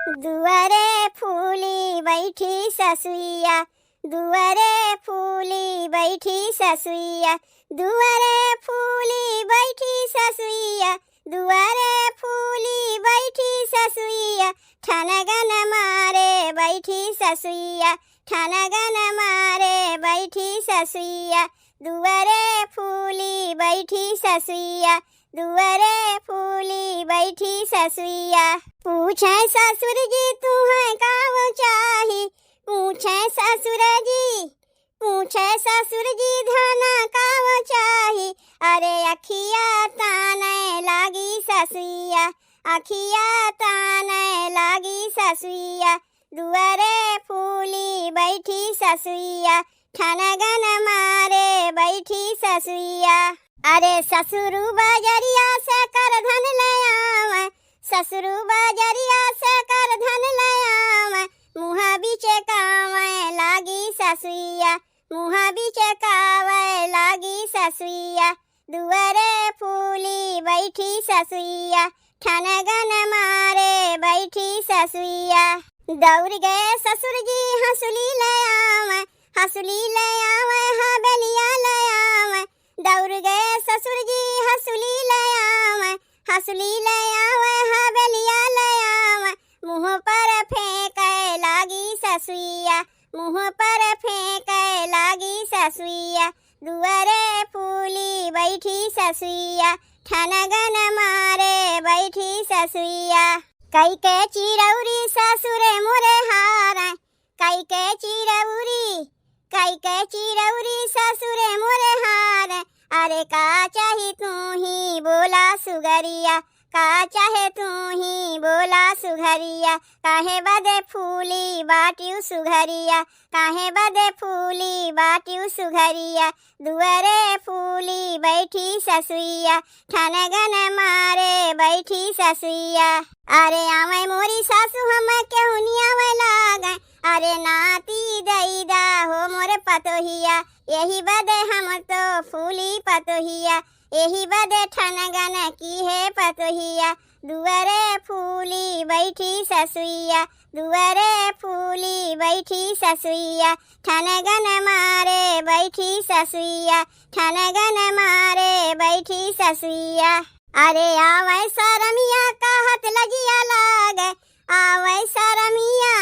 दुआरे फूली बैठी ससुइया, दुआरे फूली बैठी ससुइया, दुआरे फूली बैठी ससुइया, दुआरे फूली बैठी ससुइया, ठनगन मारे बैठी ससुइया, ठनगन मारे बैठी ससुइया, दुआरे फूली बैठी ससुइया, दुआरे फूली बैठी ससुइया। पूछे ससुर जी तुम्हें काव चाही, पूछे ससुर जी, पूछे ससुर जी धना काव चाही। अरे अखिया ताने लागी ससुइया, अखिया ताने लागी ससुइया, दुआरे फूली बैठी ससुइया, ठनगन मारे बैठी ससुइया। अरे ससुरु बजरिया से कर धन ले आवे, ससुरु बजरिया से कर धन ले आवे, मुहा बीचे कावे लागी ससुइया, मुहा बीचे कावे लागी ससुइया, दुआरे फूली बैठी ससुइया, ठनगन मारे बैठी ससुइया। दौड़ गए ससुर जी हंसुली ले आवे, हंसुली ले आवे हबेलिया ले आवे, दौड़ गए ससुर जी हंसुली ले आवे, हंसुली ले आवे हबेलिया ले आवे, मुँह पर फेंके लागी ससुइया, मुँह पर फेंके लागी ससुइया, दुआरे फूली बैठी ससुइया, ठनगन मारे बैठी ससुइया। कई के चिरौरी ससुरे मोरे हारे, कई के चिरौरी, कई के चिरौरी ससुरे मोरे हारे। अरे का चाही तू ही बोला सुगरिया, का चाहे तू ही बोला सुघरिया, काहे बदे फूली बाटियू सुघरिया, काहे बदे फूली बाटियू सुघरिया, दुआरे फूली बैठी ससुइया, ठनगन मारे बैठी ससुइया। अरे आवे मोरी सासू हम केहुनिया वे लागे, अरे नाती दैदा हो मोरे पतोहिया, यही बदे हम तो फूली पतोहिया, यही बदे ठनगन की है पतोहिया, दुआरे फूली बैठी ससुइया, दुआरे फूली बैठी ससुइया, ठनगन मारे बैठी ससुइया, ठनगन मारे बैठी ससुइया। अरे आवे सरमिया कहत लजिया लागे, आवे सरमिया,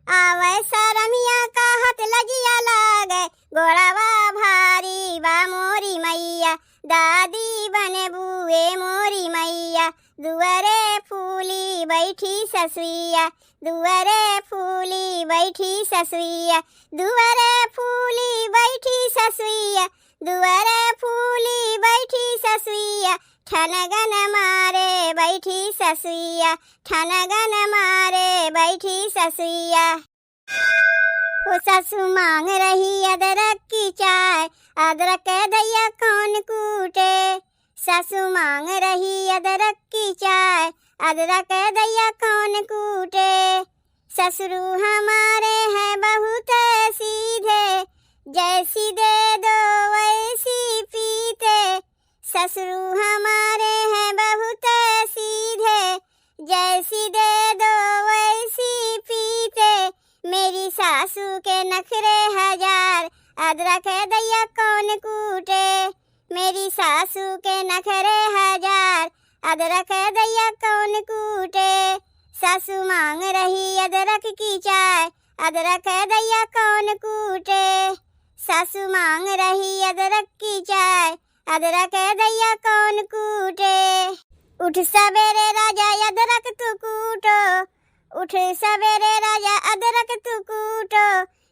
आवे सरमिया कहत लजिया लागे, गोड़वा भारी बा मोरी मैया, दादी बने बुए मोरी मैया, दुआरे फूली बैठी ससुइया, दुआरे फूली बैठी ससुइया, दुआरे फूली बैठी ससुइया, दुआरे फूली बैठी ससुइया, ठनगन मारे बैठी ससुइया, ठनगन मारे बैठी ससुइया। वो ससु मांग रही अदरक की चाय, अदरक दैया कौन कूटे, ससु मांग रही अदरक की चाय, अदरक दैया कौन कूटे, ससुरु हमारे हैं बहुत सीधे, जैसी दे दो वैसी पीते, ससुरु हमारे हैं बहुत सीधे, जैसी दे दो वैसी पीते, मेरी सासू के नखरे हजार, अदरक दैया कौन कूटे, मेरी सासू के नखरे हजार, अदरक दैया कौन कूटे, सासू मांग रही अदरक की चाय, अदरक दैया कौन कूटे, सासू मांग रही अदरक की चाय, अदरक दैया कौन कूटे। उठ सवेरे राजा अदरक तू कूटो, उठ सवेरे राजा अदरक तू कूटो,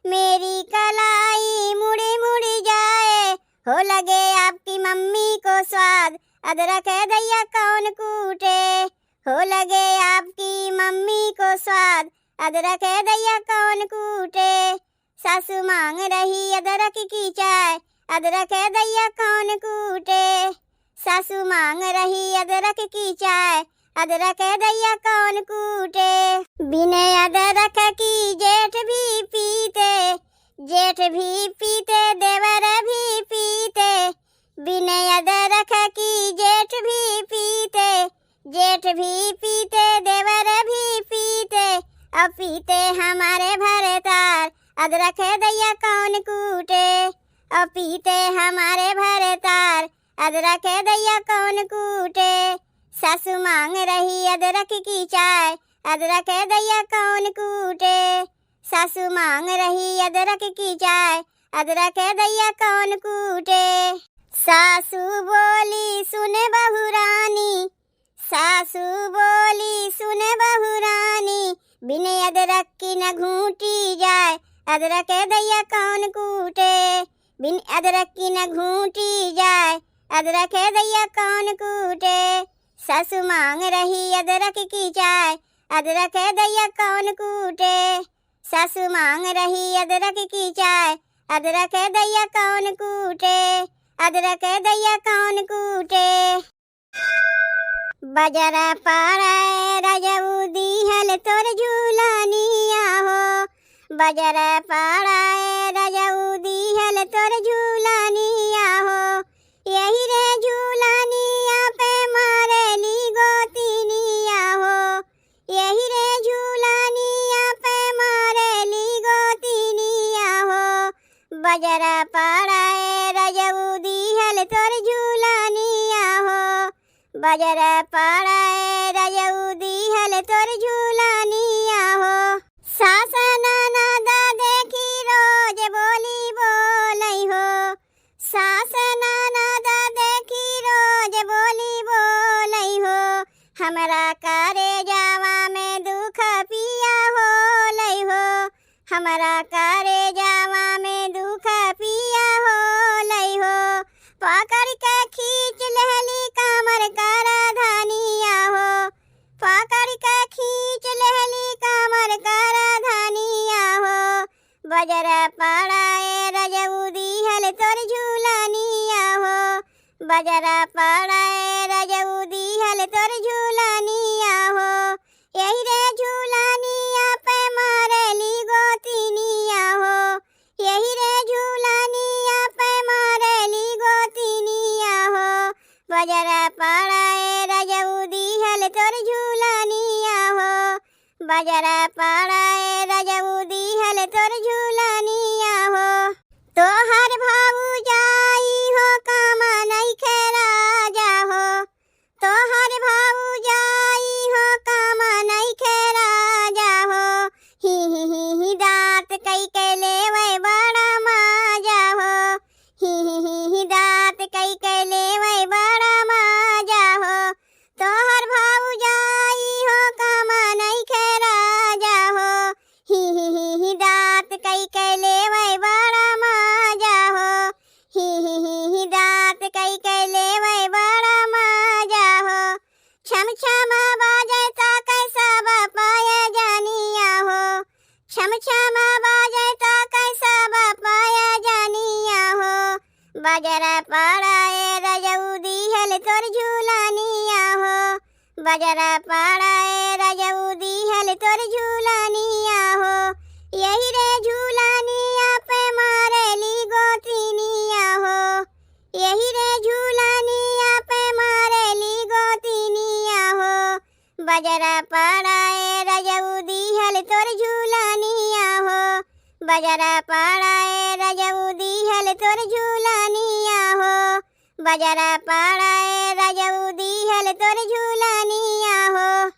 मेरी कलाई मुड़ी मुड़ी जाए, हो लगे आपकी मम्मी को स्वाद, अदरक दैया कौन कूटे, हो लगे आपकी मम्मी को स्वाद, अदरक दैया कौन कूटे, सासू मांग रही अदरक की चाय, अदरक दैया कौन कूटे, सासू मांग रही अदरक की चाय, अदरक दैया कौन कूटे। बिने अदरक की जेठ भी पीते, जेठ भी पीते देवर भी पीते, बिने अदरक की जेठ भी पीते, जेठ भी पीते देवर भी पीते, अब पीते हमारे भरे तार, अदरक है दैया कौन कूटे। अब पीते हमारे भरे तार, अदरक है दैया कौन कूटे। सासू मांग रही अदरक की चाय, अदरक है दैया कौन कूटे। सासू मांग रही अदरक की चाय, अदरक है दैया कौन कूटे। सासू बोली सुने बहू रानी, सासू बोली सुने बहू रानी, बिन अदरक की न घूटी जाए, अदरक है दैया कौन कूटे। बिन अदरक की न घूटी जाए, अदरक है दैया कौन कूटे। सासू मांग रही अदरक की चाय, अदरक है दैया कौन कूटे। सासू मांग रही अदरक की चाय, अदरक है दैया कौन कूटे। अदरक है दैया कौन कूटे। बजरा पाड़ाए राजऊ दीहल तोर झूलानिया हो। बजरा पाड़ाए राजऊ दीहल तोर झूलानिया हो। यही रे झूलानिया पे मारेली गोतिनिया हो। यही रे झूलानिया पे मारेली गोतिनिया हो। बजरा पाड़ाए राजऊ दीहल तोर झूलानिया हो। बजरा पाड़ाए राजऊ दीहल तोर झूलानिया हो। सास ननदा देखी रोज बोली बोलई हो। सास ननदा देखी रोज बोली बोलई हो। हमरा करे जावा में दुख पिया हो लई हो। हमरा करे जावा में दुख पिया हो लई हो। पकड़ के खींच लहली कामर करा धानिया हो। पकड़ के खींच लहली कामर करा धानिया हो। बजरा पाड़ाए राजऊ दीहल तोर झूलानिया हो। बजरा पाड़ाए राजऊ दीहल तोर झूलानिया हो। यही रे झूलानिया पे मारेली गोतिनिया हो। यही रे झूलानिया पे मारेली गोतिनिया हो। बजरा पाड़ाए राजऊ दीहल तोर झूलानिया हो। बजरा पाड़ाए राजऊ दीहल तोर झूलानिया हो। तोहर भाऊ जाई हो कामा नइखे राजा हो। तोहर भाऊ जाई हो कामा नइखे राजा हो। ही दांत कई के लेवे बड़ा माजा हो। ही दांत कई के लेवे बड़ा माजा हो। तोहर भाऊ जाई हो कामा नइखे राजा हो। ही दांत कई के लेवे बड़ा माजा हो। ही दांत कई के लेवे बड़ा माजा हो। छम छम बाजे ता कैसा बापाया जानिया हो। छम छम बाजे ता कैसा बापाया जानिया हो। बजरा पाड़ाए राजऊ दीहल तोर झूलानिया हो। बजरा पाड़ाए राजऊ दीहल तोर झूलानिया हो। यही रे झूलानिया पे मारेली गोतिनिया हो। यही रे झूलानिया पे मारेली गोतिनिया हो। बजरा पाड़ाए राजऊ दीहल तोर झूलानिया हो। बजरा पाड़ाए राजऊ दीहल तोर झूलानिया हो। बजरा पाड़ाए राजऊ दीहल तोर झूलानिया हो।